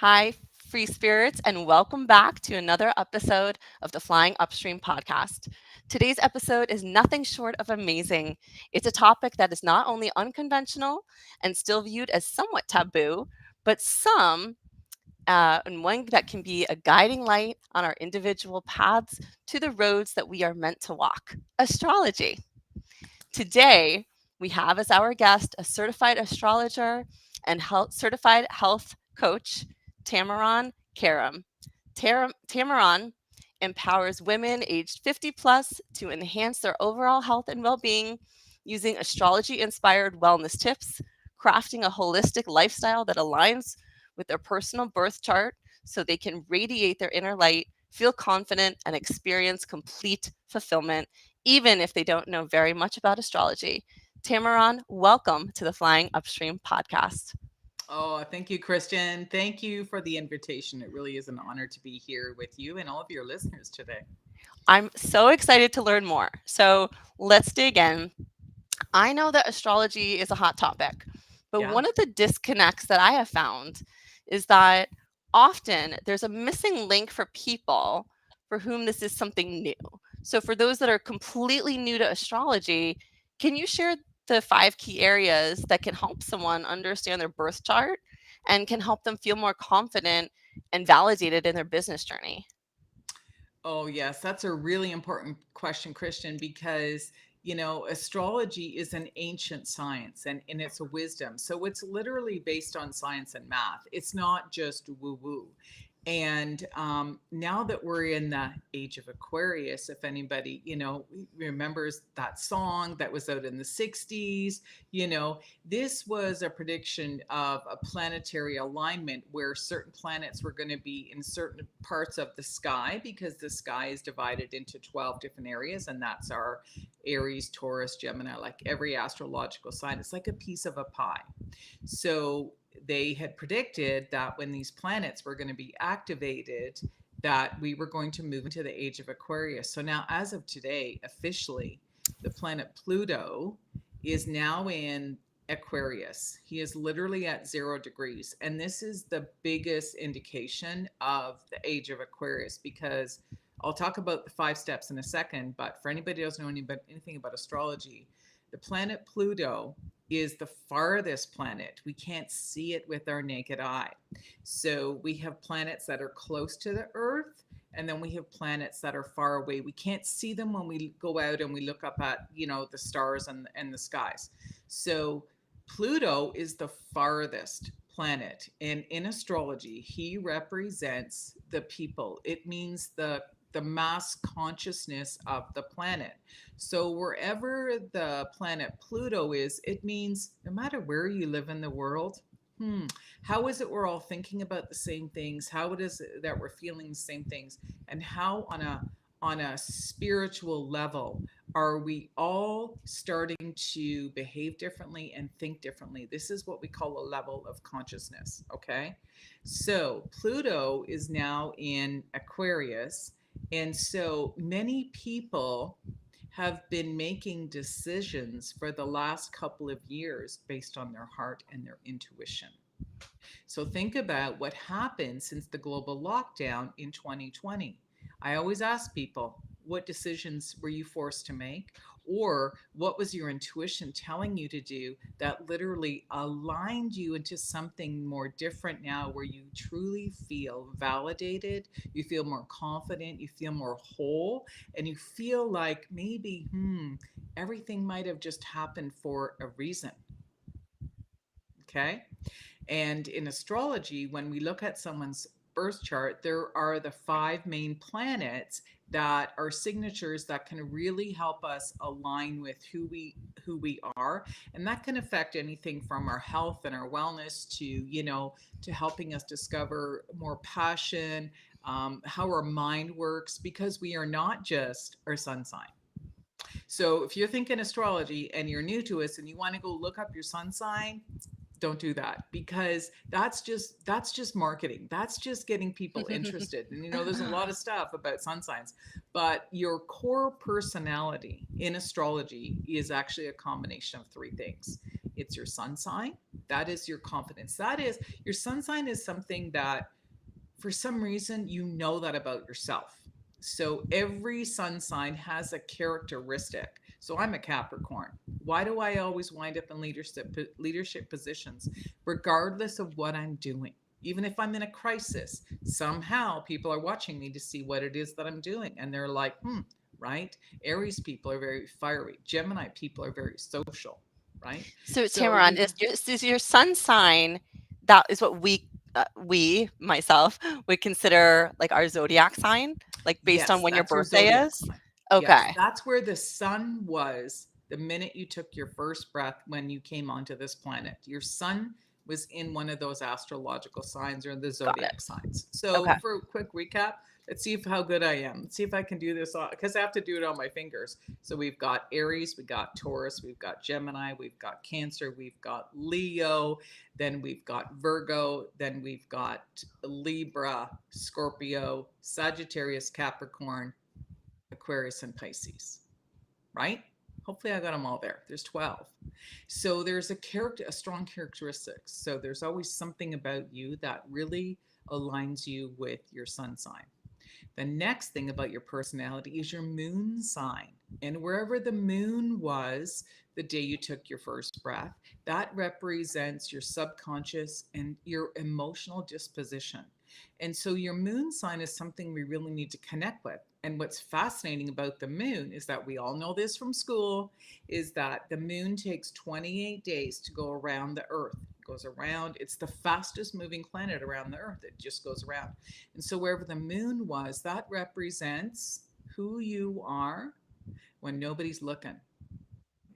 Hi, free spirits, and welcome back to another episode of the Flying Upstream podcast. Today's episode is nothing short of amazing. It's a topic that is not only unconventional and still viewed as somewhat taboo, but and one that can be a guiding light on our individual paths to the roads that we are meant to walk astrology. Today, we have as our guest a certified astrologer and certified health coach, Tammeron Karaim. Tammeron empowers women aged 50 plus to enhance their overall health and well being using astrology inspired wellness tips, crafting a holistic lifestyle that aligns with their personal birth chart so they can radiate their inner light, feel confident, and experience complete fulfillment even if they don't know very much about astrology. Tammeron, welcome to the Flying Upstream podcast. Oh, thank you, Christian. Thank you for the invitation. It really is an honor to be here with you and all of your listeners today. I'm so excited to learn more. So let's dig in. I know that astrology is a hot topic, but Yeah. one of the disconnects that I have found is that often there's a missing link for people for whom this is something new. So, for those that are completely new to astrology, can you share the five key areas that can help someone understand their birth chart and can help them feel more confident and validated in their business journey? Oh, yes. That's a really important question, Christian, because, astrology is an ancient science and it's a wisdom. So it's literally based on science and math. It's not just woo woo. And now that we're in the age of Aquarius, if anybody, remembers that song that was out in the 60s, this was a prediction of a planetary alignment where certain planets were going to be in certain parts of the sky because the sky is divided into 12 different areas. And that's our Aries, Taurus, Gemini, like every astrological sign. It's like a piece of a pie. So they had predicted that when these planets were going to be activated, that we were going to move into the age of Aquarius. So now, as of today, officially, the planet Pluto is now in Aquarius. He is literally at 0 degrees. And this is the biggest indication of the age of Aquarius because I'll talk about the 5 steps in a second. But for anybody who doesn't know anything about astrology, the planet Pluto is the farthest planet. We can't see it with our naked eye. So we have planets that are close to the Earth, and then we have planets that are far away. We can't see them when we go out and we look up at, the stars and the skies. So Pluto is the farthest planet. And in astrology, he represents the people. It means the mass consciousness of the planet. So wherever the planet Pluto is, it means no matter where you live in the world, how is it we're all thinking about the same things? How it is that we're feeling the same things? And how on a spiritual level are we all starting to behave differently and think differently? This is what we call a level of consciousness, okay? So Pluto is now in Aquarius, and so many people have been making decisions for the last couple of years based on their heart and their intuition. So think about what happened since the global lockdown in 2020. I always ask people, what decisions were you forced to make? Or what was your intuition telling you to do that literally aligned you into something more different now where you truly feel validated, you feel more confident, you feel more whole, and you feel like maybe, everything might have just happened for a reason. Okay. And in astrology, when we look at someone's birth chart, there are the five main planets that are signatures that can really help us align with who we are, and that can affect anything from our health and our wellness to to helping us discover more passion, how our mind works, because we are not just our sun sign. So if you're thinking astrology and you're new to us and you want to go look up your sun sign, don't do that because that's just marketing. That's just getting people interested. And there's a lot of stuff about sun signs, but your core personality in astrology is actually a combination of three things. It's your sun sign. That is your confidence. That is your sun sign is something that for some reason you know that about yourself. So every sun sign has a characteristic. So I'm a Capricorn. Why do I always wind up in leadership positions regardless of what I'm doing? Even if I'm in a crisis, somehow people are watching me to see what it is that I'm doing and they're like, right? Aries people are very fiery. Gemini people are very social, right? So, So Tammeron, you is your sun sign, that is what myself, would consider like our zodiac sign, like based on Yes, when your that's your birthday zodiac is? sign. Yes, Okay, that's where the sun was the minute you took your first breath when you came onto this planet. Your sun was in one of those astrological signs or the got it. zodiac signs. So, Okay. for a quick recap, let's see how good I am. Let's see if I can do this because I have to do it on my fingers. So, we've got Aries, we got Taurus, we've got Gemini, we've got Cancer, we've got Leo, then we've got Virgo, then we've got Libra, Scorpio, Sagittarius, Capricorn, Aquarius, and Pisces, right? Hopefully I got them all there. There's 12. So there's a strong characteristic. So there's always something about you that really aligns you with your sun sign. The next thing about your personality is your moon sign. And wherever the moon was the day you took your first breath, that represents your subconscious and your emotional disposition. And so your moon sign is something we really need to connect with. And what's fascinating about the moon is that we all know this from school is that the moon takes 28 days to go around the earth. It goes around, it's the fastest moving planet around the earth. It just goes around. And so wherever the moon was, that represents who you are when nobody's looking.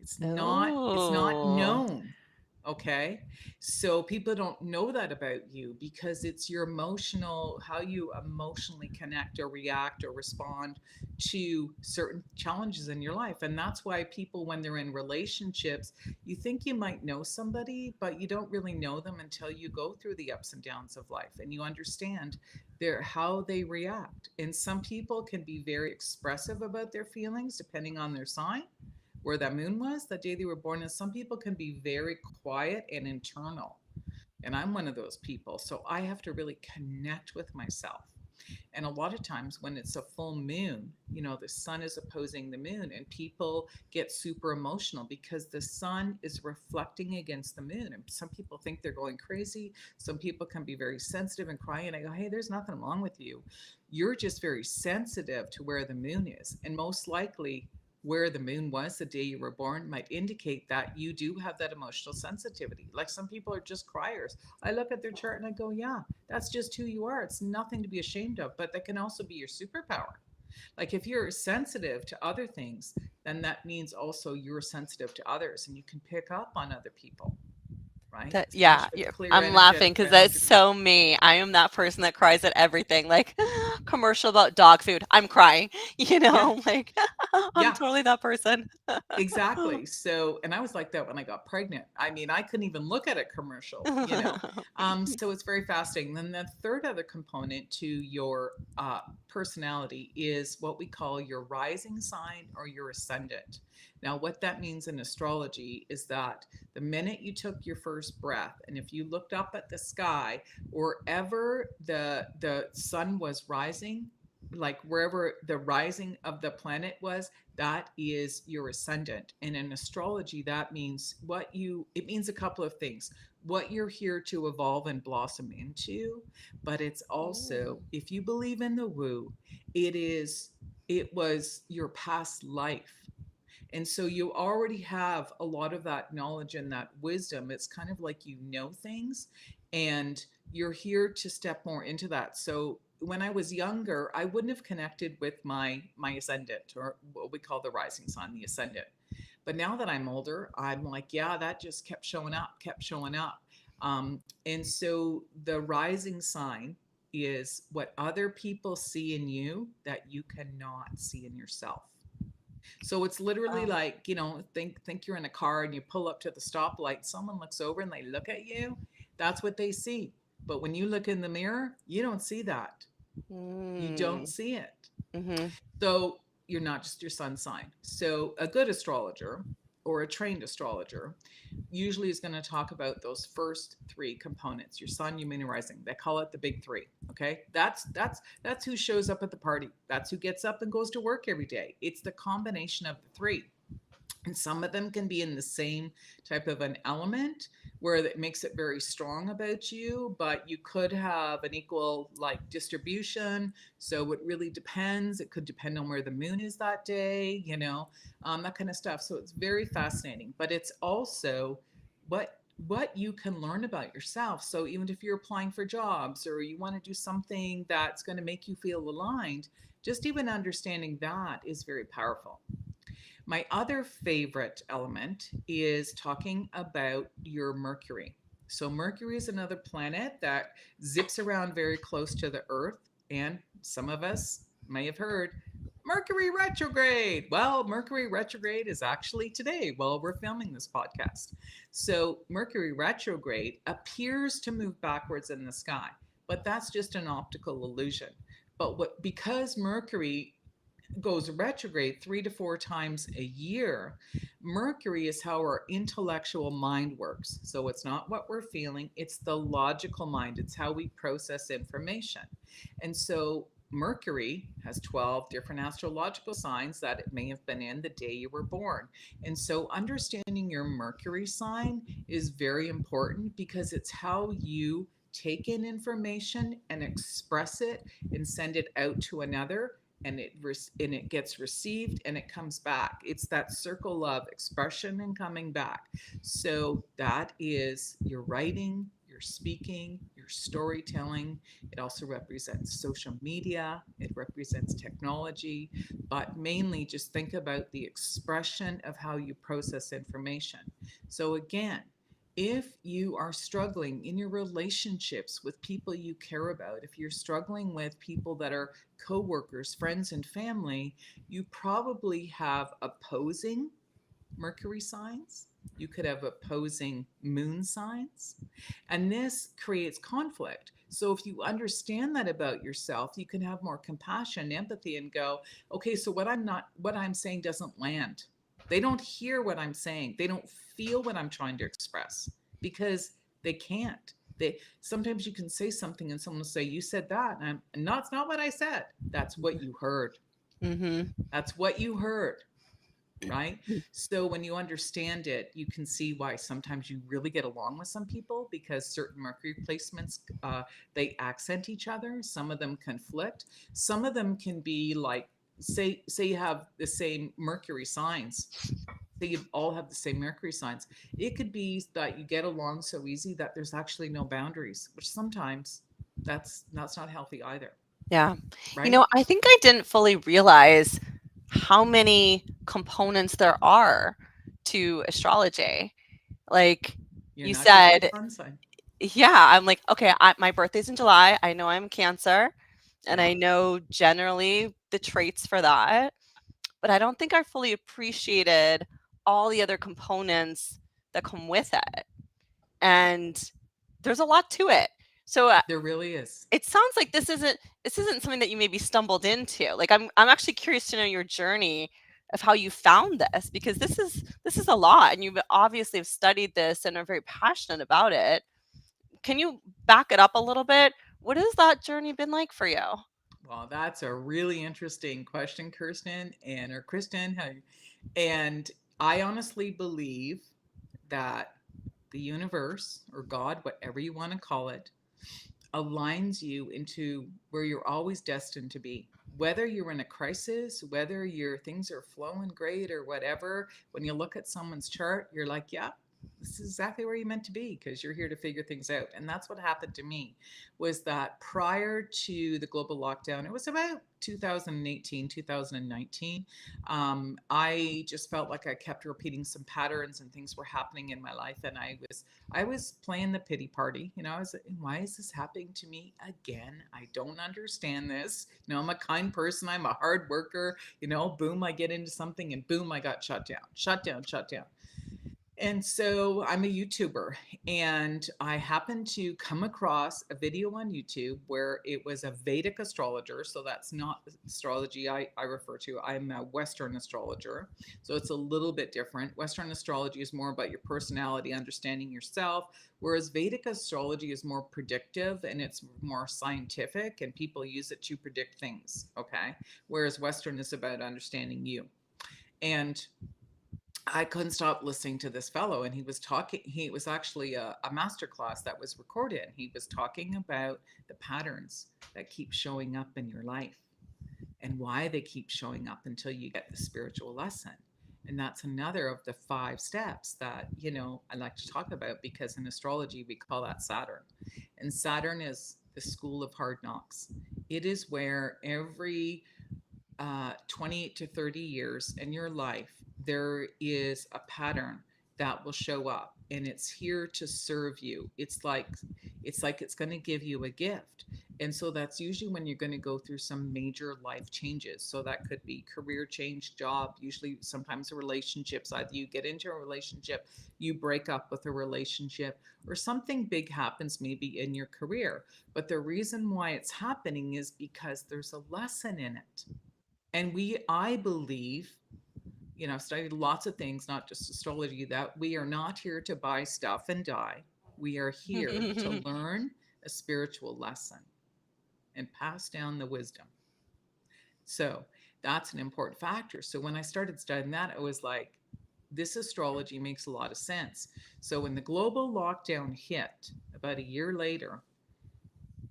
It's not Oh, known. Okay. So people don't know that about you because it's your emotional, how you emotionally connect or react or respond to certain challenges in your life. And that's why people, when they're in relationships, you think you might know somebody, but you don't really know them until you go through the ups and downs of life and you understand how they react. And some people can be very expressive about their feelings depending on their sign where that moon was that day they were born. And some people can be very quiet and internal. And I'm one of those people. So I have to really connect with myself. And a lot of times when it's a full moon, the sun is opposing the moon, and people get super emotional because the sun is reflecting against the moon. And some people think they're going crazy. Some people can be very sensitive and cry. And I go, hey, there's nothing wrong with you. You're just very sensitive to where the moon is. And most likely, where the moon was the day you were born might indicate that you do have that emotional sensitivity. Like some people are just criers. I look at their chart and I go, yeah, that's just who you are. It's nothing to be ashamed of, but that can also be your superpower. Like if you're sensitive to other things, then that means also you're sensitive to others and you can pick up on other people, right? yeah, Especially with clear I'm laughing energetic because that's boundaries. so me. I am that person that cries at everything. Like commercial about dog food, I'm crying. Yeah, Like I'm yeah. totally that person. Exactly. So, and I was like that when I got pregnant. I mean, I couldn't even look at a commercial. So it's very fascinating. Then the third other component to your personality is what we call your rising sign or your ascendant. Now, what that means in astrology is that the minute you took your first breath, and if you looked up at the sky, wherever the sun was rising, like wherever the rising of the planet was, that is your ascendant. And in astrology, that means it means a couple of things. What you're here to evolve and blossom into, but it's also, Ooh. if you believe in the woo, it was your past life. And so you already have a lot of that knowledge and that wisdom. It's kind of like things and you're here to step more into that. So when I was younger, I wouldn't have connected with my ascendant or what we call the rising sign, the ascendant. But now that I'm older, I'm like, yeah, that just kept showing up, kept showing up. And so the rising sign is what other people see in you that you cannot see in yourself. So it's literally Oh. like, think you're in a car and you pull up to the stoplight, someone looks over and they look at you. That's what they see. But when you look in the mirror, you don't see that. You don't Mm. see it. Mhm. So you're not just your sun sign. So a good astrologer or a trained astrologer usually is going to talk about those first three components: your sun, your moon, and rising. They call it the big three. Okay, that's who shows up at the party. That's who gets up and goes to work every day. It's the combination of the three, and some of them can be in the same type of an element where that makes it very strong about you, but you could have an equal like distribution. So it really depends. It could depend on where the moon is that day, that kind of stuff. So it's very fascinating, but it's also what you can learn about yourself. So even if you're applying for jobs or you want to do something that's going to make you feel aligned, just even understanding that is very powerful. My other favorite element is talking about your Mercury. So, Mercury is another planet that zips around very close to the Earth. And some of us may have heard Mercury retrograde. Well, Mercury retrograde is actually today while we're filming this podcast. So, Mercury retrograde appears to move backwards in the sky, but that's just an optical illusion. Because Mercury goes retrograde 3 to 4 times a year, Mercury is how our intellectual mind works. So it's not what we're feeling, it's the logical mind, it's how we process information. And so Mercury has 12 different astrological signs that it may have been in the day you were born. And so understanding your Mercury sign is very important because it's how you take in information and express it and send it out to another, and it gets received and it comes back. It's that circle of expression and coming back. So that is your writing, your speaking, your storytelling. It also represents social media, it represents technology, but mainly just think about the expression of how you process information. So again, if you are struggling in your relationships with people you care about, if you're struggling with people that are coworkers, friends, and family, you probably have opposing Mercury signs. You could have opposing moon signs, and this creates conflict. So if you understand that about yourself, you can have more compassion, empathy, and go, okay, so what I'm saying doesn't land. They don't hear what I'm saying. They don't feel what I'm trying to express because they can't. They sometimes you can say something and someone will say, "You said that," and that's not what I said. That's what you heard. Mm-hmm. That's what you heard, right? So when you understand it, you can see why sometimes you really get along with some people because certain Mercury placements, they accent each other. Some of them conflict. Some of them can be like, say you have the same Mercury signs. Say you all have the same Mercury signs. It could be that you get along so easy that there's actually no boundaries, which sometimes that's not healthy either, Yeah. right? I think I didn't fully realize how many components there are to astrology. Like You're you not just your said, sun sign. yeah, I'm like, okay, my birthday's in July. I know I'm Cancer, and Yeah, I know generally the traits for that, but I don't think I fully appreciated all the other components that come with it. And there's a lot to it. So there really is. it sounds like this isn't something that you maybe stumbled into. Like I'm actually curious to know your journey of how you found this because this is a lot and you obviously have studied this and are very passionate about it. Can you back it up a little bit? What has that journey been like for you? Well, that's a really interesting question, Kirsten, or Kristen. And I honestly believe that the universe or God, whatever you want to call it, aligns you into where you're always destined to be. Whether you're in a crisis, whether your things are flowing great or whatever, when you look at someone's chart, you're like, yeah, this is exactly where you're meant to be because you're here to figure things out. And that's what happened to me was that prior to the global lockdown, it was about 2018, 2019. I just felt like I kept repeating some patterns and things were happening in my life. And I was playing the pity party. I was like, why is this happening to me again? I don't understand this. I'm a kind person. I'm a hard worker. Boom, I get into something and boom, I got shut down, shut down, shut down. And so I'm a YouTuber, and I happened to come across a video on YouTube where it was a Vedic astrologer. So that's not astrology I refer to. I'm a Western astrologer. So it's a little bit different. Western astrology is more about your personality, understanding yourself, whereas Vedic astrology is more predictive and it's more scientific, and people use it to predict things. Okay. Whereas Western is about understanding you. And I couldn't stop listening to this fellow, and he was talking. He was actually a master class that was recorded. He was talking about the patterns that keep showing up in your life and why they keep showing up until you get the spiritual lesson. And that's another of the 5 steps that, I like to talk about, because in astrology we call that Saturn. And Saturn is the school of hard knocks. It is where every 28 to 30 years in your life, there is a pattern that will show up, and it's here to serve you. It's going to give you a gift. And so that's usually when you're going to go through some major life changes. So that could be career change, job, usually sometimes relationships. Either you get into a relationship, you break up with a relationship, or something big happens maybe in your career. But the reason why it's happening is because there's a lesson in it. And I believe, I've studied lots of things, not just astrology, that we are not here to buy stuff and die. We are here to learn a spiritual lesson and pass down the wisdom. So that's an important factor. So when I started studying that, I was like, this astrology makes a lot of sense. So when the global lockdown hit about a year later,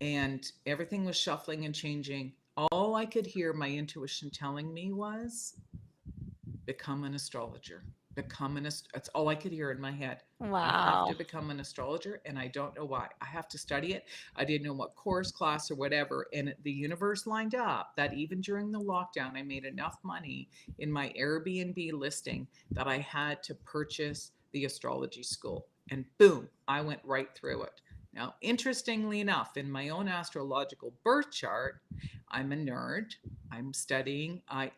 and everything was shuffling and changing, all I could hear my intuition telling me was, become an astrologer. That's all I could hear in my head. I have to Wow. become an astrologer, and I don't know why. I have to study it. I didn't know what course, class, or whatever. And the universe lined up that even during the lockdown, I made enough money in my Airbnb listing that I had to purchase the astrology school. And boom, I went right through it. Now, interestingly enough, in my own astrological birth chart, I'm a nerd. I'm studying. I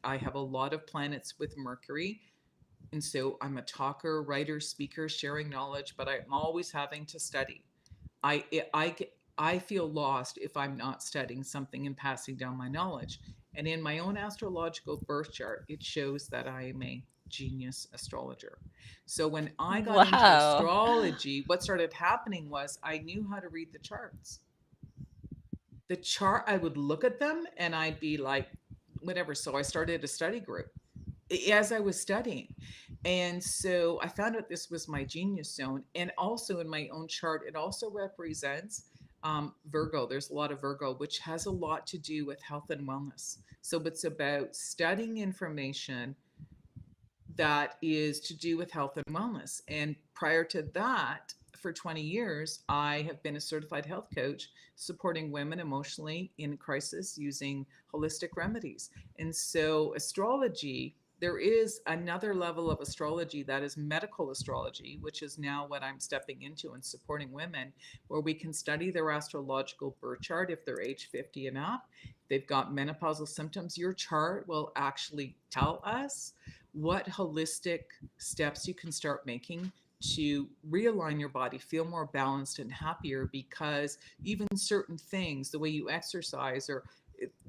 have a lot of planets with Mercury. And so I'm a talker, writer, speaker, sharing knowledge, but I'm always having to study. I, I, I feel lost if I'm not studying something and passing down my knowledge. And in my own astrological birth chart, it shows that I am a genius astrologer. So when I got into Wow. astrology, what started happening was I knew how to read the charts. I would look at them and I'd be like, whatever. So I started a study group as I was studying. And so I found out this was my genius zone. And also in my own chart, it also represents Virgo. There's a lot of Virgo, which has a lot to do with health and wellness. So it's about studying information that is to do with health and wellness. And prior to that, for 20 years, I have been a certified health coach supporting women emotionally in crisis using holistic remedies. And so, astrology, there is another level of astrology that is medical astrology, which is now what I'm stepping into and supporting women, where we can study their astrological birth chart if they're age 50 and up. They've got menopausal symptoms. Your chart will actually tell us what holistic steps you can start making to realign your body, feel more balanced and happier, because even certain things, the way you exercise, or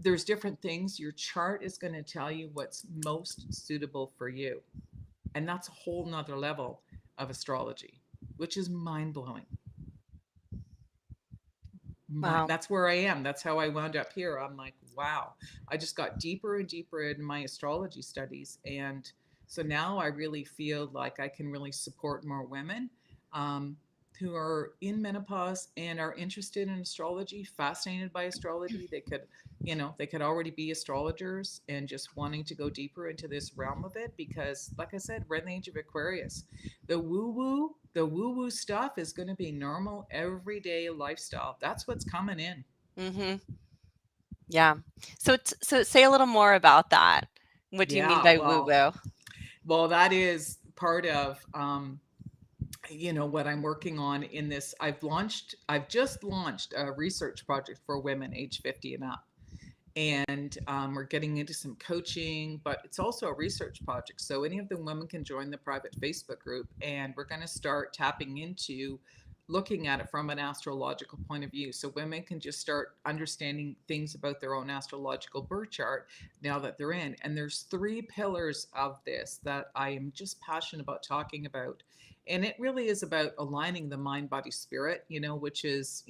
there's different things, your chart is going to tell you what's most suitable for you. And that's a whole nother level of astrology, which is mind blowing. Wow. That's where I am. That's how I wound up here. I'm like, wow. I just got deeper and deeper in my astrology studies. And so now I really feel like I can really support more women um, who are in menopause and are interested in astrology, fascinated by astrology. They could already be astrologers and just wanting to go deeper into this realm of it, because, like I said, we're in the age of Aquarius. The woo woo stuff is going to be normal everyday lifestyle. That's what's coming in. Mhm. Yeah. So say a little more about that. What do you mean Yeah, by woo well, woo? well, that is part of what I'm working on in this. I've just launched a research project for women age 50 and up. And we're getting into some coaching, but it's also a research project. So any of the women can join the private Facebook group, and we're going to start tapping into looking at it from an astrological point of view. So women can just start understanding things about their own astrological birth chart now that they're in. And there's three pillars of this that I am just passionate about talking about. And it really is about aligning the mind, body, spirit, which is,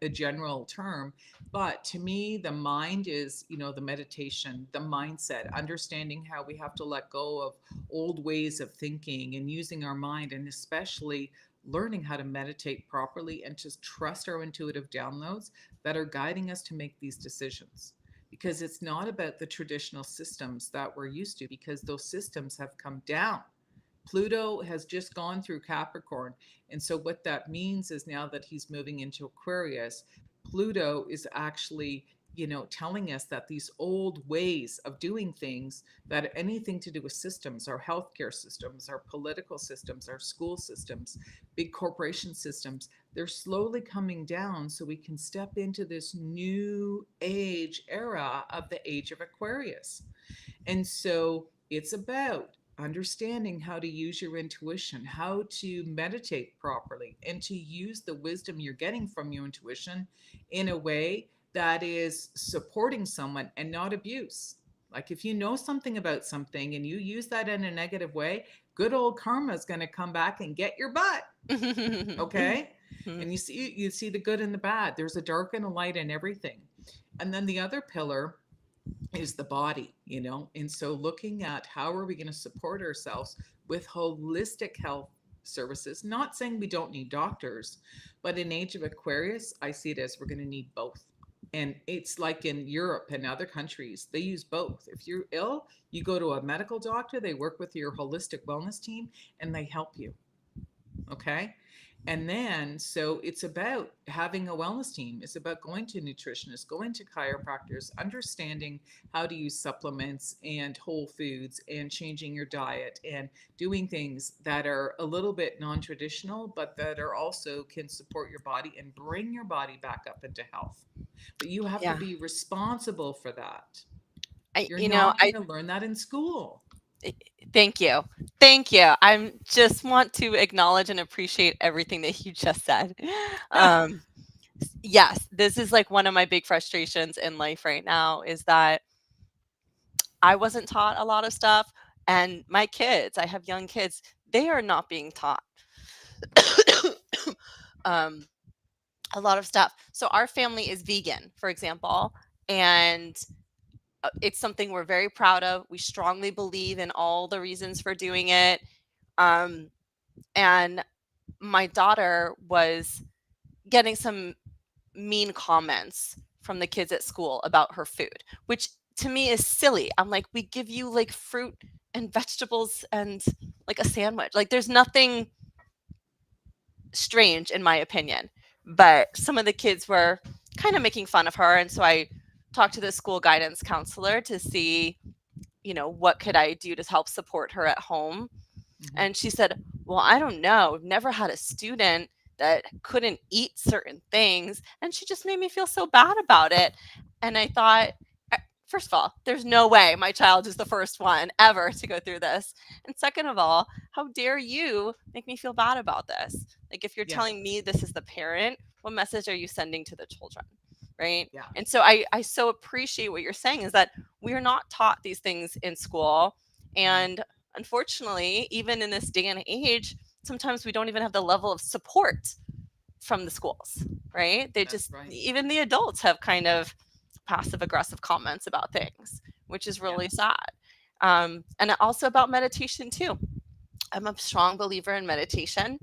a general term. But to me, the mind is, the meditation, the mindset, understanding how we have to let go of old ways of thinking and using our mind, and especially learning how to meditate properly and to trust our intuitive downloads that are guiding us to make these decisions. Because it's not about the traditional systems that we're used to, because those systems have come down. Pluto has just gone through Capricorn. And so, what that means is now that he's moving into Aquarius, Pluto is actually, telling us that these old ways of doing things, that anything to do with systems, our healthcare systems, our political systems, our school systems, big corporation systems, they're slowly coming down so we can step into this new age era of the age of Aquarius. And so it's about understanding how to use your intuition, how to meditate properly, and to use the wisdom you're getting from your intuition in a way that is supporting someone and not abuse. Like if you know something about something and you use that in a negative way, good old karma is going to come back and get your butt. Okay? And you see the good and the bad. There's a dark and a light in everything. And then the other pillar is the body, and so looking at how are we going to support ourselves with holistic health services, not saying we don't need doctors, but in age of Aquarius, I see it as we're going to need both. And it's like in Europe and other countries, they use both. If you're ill, you go to a medical doctor, they work with your holistic wellness team, and they help you. Okay. And then, so it's about having a wellness team. It's about going to nutritionists, going to chiropractors, understanding how to use supplements and whole foods and changing your diet and doing things that are a little bit non-traditional, but that are also can support your body and bring your body back up into health. But you have to Yeah. be responsible for that. I You're you know, not going to learn that in school. I thank you. Thank you. I just want to acknowledge and appreciate everything that you just said. Um, yes, this is like one of my big frustrations in life right now is that I wasn't taught a lot of stuff, and my kids, I have young kids, they are not being taught um, a lot of stuff. So our family is vegan, for example, and it's something we're very proud of. We strongly believe in all the reasons for doing it. Um, and my daughter was getting some mean comments from the kids at school about her food, which to me is silly. I'm like, we give you like fruit and vegetables and like a sandwich. Like, there's nothing strange in my opinion. But some of the kids were kind of making fun of her. And so I talked to the school guidance counselor to see, what could I do to help support her at home. Mm-hmm. And she said, well, I don't know. We've never had a student that couldn't eat certain things. And she just made me feel so bad about it. And I thought, first of all, there's no way my child is the first one ever to go through this. And second of all, how dare you make me feel bad about this? Like, if you're Yeah. telling me this is the parent, what message are you sending to the children? Right. Yeah. And so I so appreciate what you're saying is that we are not taught these things in school. No, And unfortunately, even in this day and age, sometimes we don't even have the level of support from the schools, right? They that's just, right. even the adults have kind of passive aggressive comments about things, which is Yeah. really sad. And also about meditation, too. I'm a strong believer in meditation,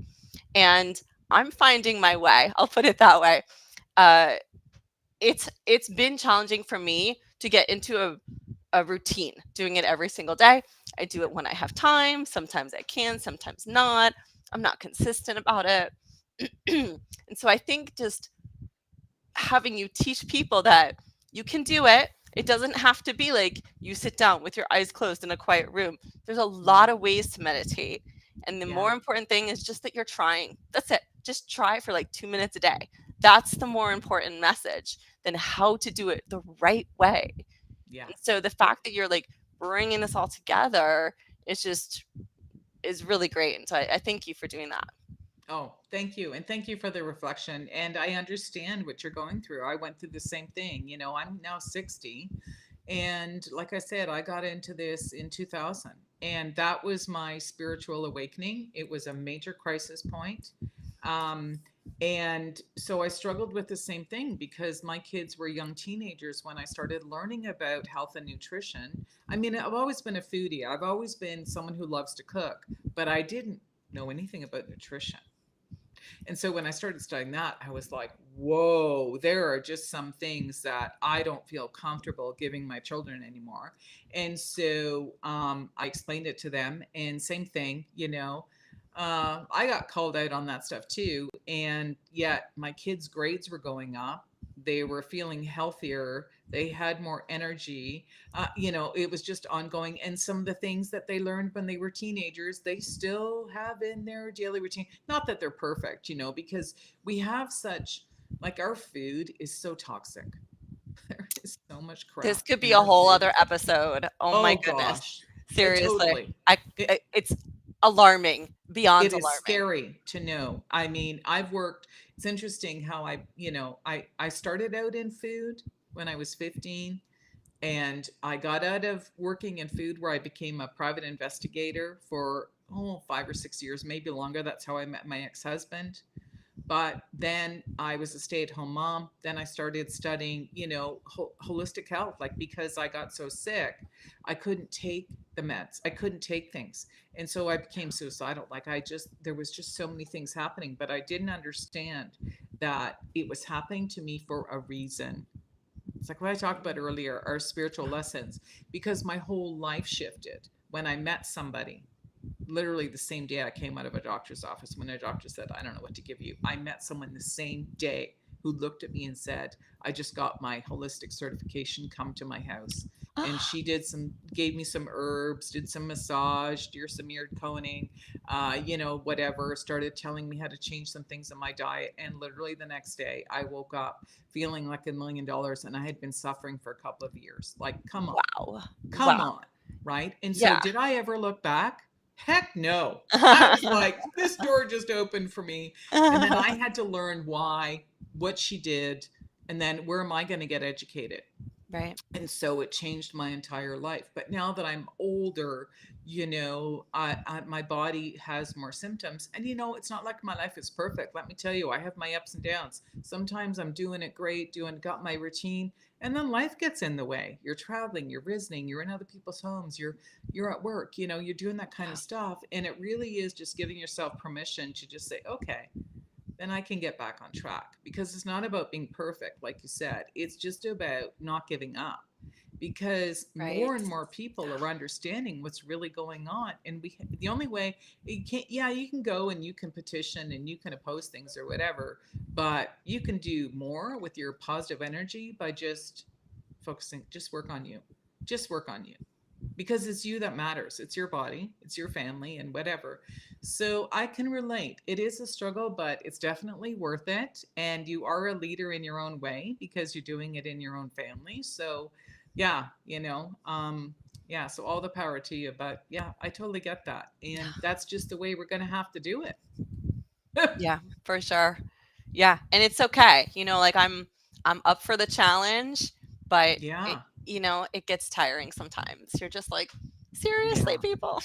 and I'm finding my way. I'll put it that way. Uh, it's been challenging for me to get into a routine, doing it every single day. I do Yeah. it when I have time. Sometimes I can, sometimes not. I'm not consistent about it. And so I think just having you teach people that you can do it. It doesn't have to be like you sit down with your eyes closed in a quiet room. There's a Mm. lot of ways to meditate. And the Yeah. more important thing is just that you're trying. That's it. Just try for like 2 minutes a day. That's the more important message than how to do it the right way. Yeah. And so the fact that you're like bringing this all together is just is really great. And so I thank you for doing that. Oh, thank you. And thank you for the reflection. And I understand what you're going through. I went through the same thing. You know, I'm now 60. And like I said, I got into this in 2000. And that was my spiritual awakening. It was a major crisis point. Um, and so I struggled with the same thing because my kids were young teenagers when I started learning about health and nutrition. I mean, I've always been a foodie, I've always been someone who loves to cook, but I didn't know anything about nutrition. And so when I started studying that, I was like, whoa, there are just some things that I don't feel comfortable giving my children anymore. And so I explained it to them, and same thing, you know. I got called out on that stuff too. And yet my kids' grades were going up. They were feeling healthier. They had more energy. You know, it was just ongoing. And some of the things that they learned when they were teenagers, they still have in their daily routine. Not that they're perfect, you know, because we have such, like, our food is so toxic. There is so much This crap could be in a our whole food. other episode. Oh my Oh goodness. gosh, Seriously. totally. I, It, it's alarming, beyond it is alarming. scary to know. I mean, I've worked, it's interesting how I started out in food when I was 15, and I got out of working in food where I became a private investigator for 5 or 6 years, maybe longer. That's how I met my ex-husband. But then I was a stay-at-home mom. Then I started studying, holistic health, like, because I got so sick, I couldn't take the meds. I couldn't take things. And so I became suicidal. Like, there was just so many things happening, but I didn't understand that it was happening to me for a reason. It's like what I talked about earlier, our spiritual lessons, because my whole life shifted when I met somebody. Literally the same day I came out of a doctor's office, when a doctor said, I don't know what to give you, I met someone the same day who looked at me and said, I just got my holistic certification, come to my house. And she gave me some herbs, did some massage, did some ear coning, whatever, started telling me how to change some things in my diet. And literally the next day I woke up feeling like $1 million, and I had been suffering for a couple of years. Like, come on, Wow. come Wow. on. Right. And so Yeah. did I ever look back? Heck no. I was like, this door just opened for me. And then I had to learn why, what she did, and then where am I going to get educated? Right. And so it changed my entire life. But now that I'm older, my body has more symptoms. And it's not like my life is perfect. Let me tell you, I have my ups and downs. Sometimes I'm doing it great, got my routine, and then life gets in the way. You're traveling, you're visiting, you're in other people's homes, you're at work, you're doing that kind of stuff. And it really is just giving yourself permission to just say, okay, then I can get back on track, because it's not about being perfect, like you said. It's just about not giving up, because Right. more and more people are understanding what's really going on. And the only way you can't, yeah, you can go and you can petition and you can oppose things or whatever, but you can do more with your positive energy by just focusing, just work on you, just work on you, because it's you that matters. It's your body, it's your family, and whatever. So I can relate. It is a struggle, but it's definitely worth it. And you are a leader in your own way because you're doing it in your own family. So, yeah, yeah, so all the power to you. But yeah, I totally get that. And that's just the way we're going to have to do it. Yeah, for sure. Yeah, and it's okay. Like I'm up for the challenge, but Yeah, it gets tiring sometimes. You're just like, seriously, yeah. people.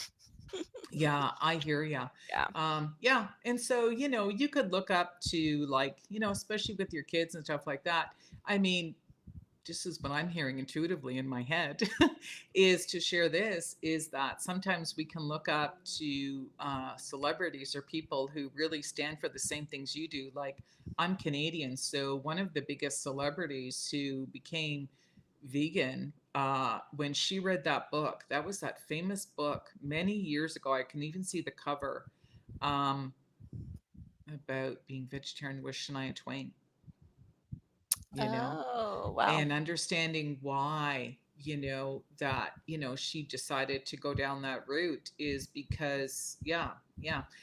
Yeah, I hear ya. Yeah. Yeah. And so, you could look up to, like, especially with your kids and stuff like that. I mean, this is what I'm hearing intuitively in my head is to share this, is that sometimes we can look up to celebrities or people who really stand for the same things you do. Like, I'm Canadian, so one of the biggest celebrities who became vegan, when she read that book, that was that famous book many years ago. I can even see the cover, um, about being vegetarian with Shania Twain, you know, Oh, wow. and understanding why. that she decided to go down that route is because, yeah.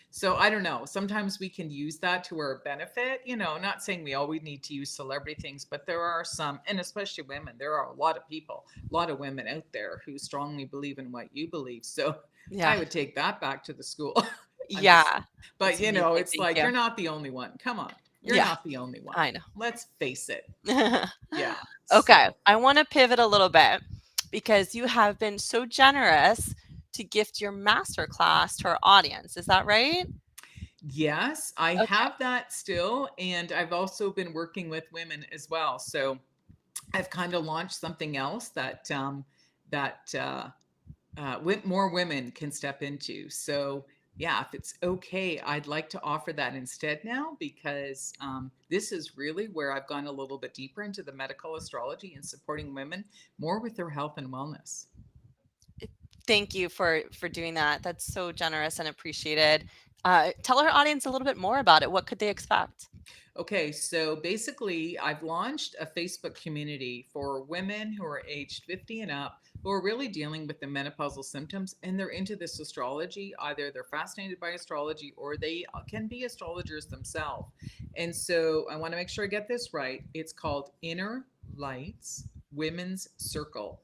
So I don't know, sometimes we can use that to our benefit, not saying we always need to use celebrity things, but there are some, and especially women, there are a lot of people, a lot of women out there who strongly believe in what you believe. So I Yeah. would take that back to the school. I'm just, Yeah. but That's amazing. it's Thank like, you. you're not the only one, come on, you're Yeah, not the only one, I let's face it. know. Yeah. Okay, So I want to pivot a little bit because you have been so generous to gift your master class to our audience. Is that right? yes, I Okay. have that still. And I've also been working with women as well. So I've kind of launched something else that more women can step into. So yeah, if it's okay, I'd like to offer that instead now, because this is really where I've gone a little bit deeper into the medical astrology and supporting women more with their health and wellness. Thank you for doing that. That's so generous and appreciated. Tell our audience a little bit more about it. What could they expect? Okay, so basically, I've launched a Facebook community for women who are aged 50 and up who are really dealing with the menopausal symptoms, and they're into this astrology. Either they're fascinated by astrology or they can be astrologers themselves. And so I want to make sure I get this right. It's called Inner Lights Women's Circle,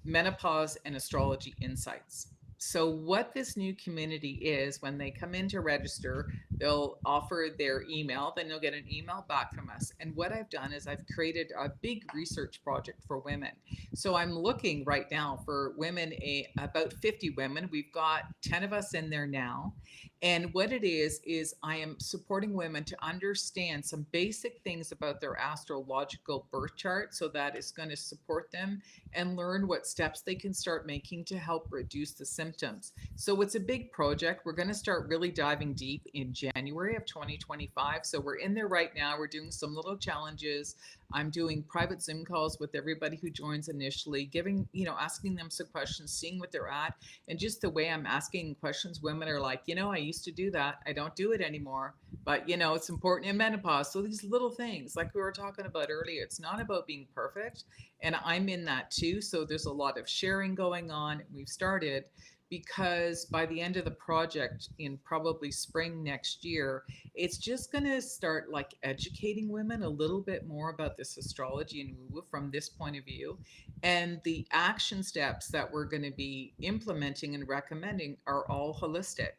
Menopause and Astrology Insights. So, what this new community is, when they come in to register, they'll offer their email, then they'll get an email back from us. And what I've done is I've created a big research project for women. So, I'm looking right now for women, about 50 women. We've got 10 of us in there now. And what it is I am supporting women to understand some basic things about their astrological birth chart, so that it's going to support them, and learn what steps they can start making to help reduce the symptoms. So it's a big project. We're going to start really diving deep in January of 2025. So we're in there right now. We're doing some little challenges. I'm doing private Zoom calls with everybody who joins initially, giving, asking them some questions, seeing what they're at. And just the way I'm asking questions, women are like, I used to do that. I don't do it anymore. But, it's important in menopause. So these little things, like we were talking about earlier, it's not about being perfect, and I'm in that too. So there's a lot of sharing going on. We've started because by the end of the project in probably spring next year, it's just going to start like educating women a little bit more about this astrology and woo from this point of view. And the action steps that we're going to be implementing and recommending are all holistic.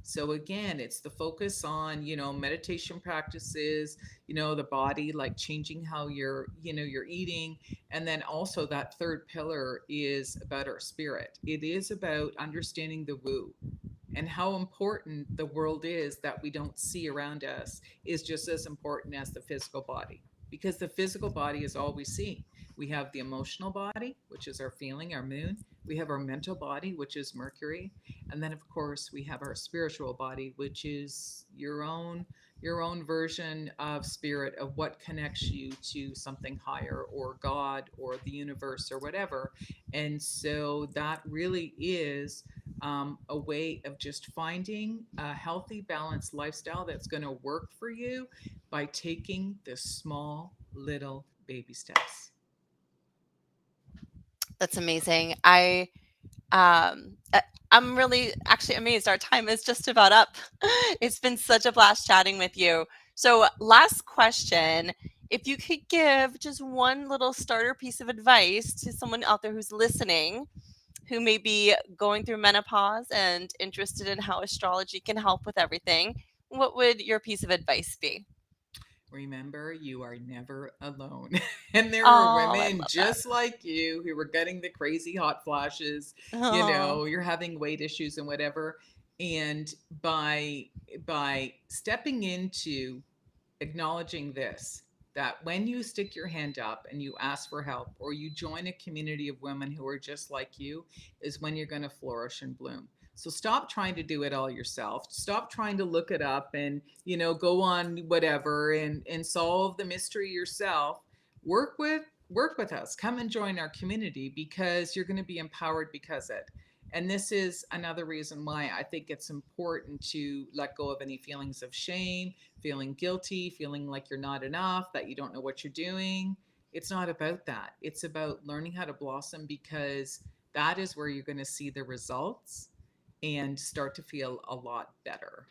So again, it's the focus on, meditation practices, the body, like changing how you're eating. And then also that third pillar is about our spirit. It is about understanding the woo, and how important the world is that we don't see around us is just as important as the physical body, because the physical body is all we see. We have the emotional body, which is our feeling, our moon. We have our mental body, which is Mercury, and then of course we have our spiritual body, which is your own version of spirit, of what connects you to something higher or God or the universe or whatever. And so that really is a way of just finding a healthy, balanced lifestyle that's going to work for you by taking the small, little baby steps. That's amazing. Um, uh, I'm really actually amazed. Our time is just about up. It's been such a blast chatting with you. So, last question. If you could give just one little starter piece of advice to someone out there who's listening, who may be going through menopause and interested in how astrology can help with everything, what would your piece of advice be? Remember, you are never alone. And there are Oh, I women love that. just like you who are getting the crazy hot flashes, Oh, you're having weight issues and whatever. And by stepping into acknowledging this, that when you stick your hand up and you ask for help, or you join a community of women who are just like you, is when you're going to flourish and bloom. So stop trying to do it all yourself. Stop trying to look it up and, go on whatever and solve the mystery yourself. Work with us. Come and join our community, because you're going to be empowered because it. And this is another reason why I think it's important to let go of any feelings of shame, feeling guilty, feeling like you're not enough, that you don't know what you're doing. It's not about that. It's about learning how to blossom, because that is where you're going to see the results and start to feel a lot better.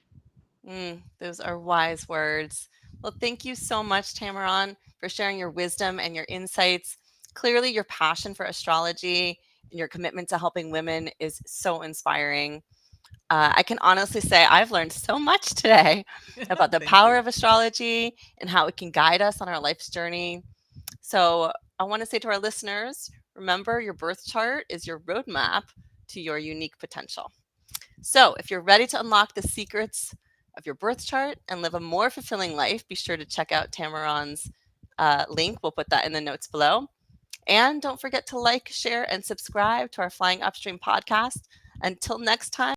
Those are wise words. Well, thank you so much, Tammeron, for sharing your wisdom and your insights. Clearly, your passion for astrology and your commitment to helping women is so inspiring. I can honestly say I've learned so much today about the Thank power you. of astrology and how it can guide us on our life's journey. So, I want to say to our listeners, remember your birth chart is your roadmap to your unique potential. So, if you're ready to unlock the secrets of your birth chart and live a more fulfilling life, be sure to check out Tammeron's link. We'll put that in the notes below. And don't forget to like, share, and subscribe to our Flying Upstream podcast. Until next time.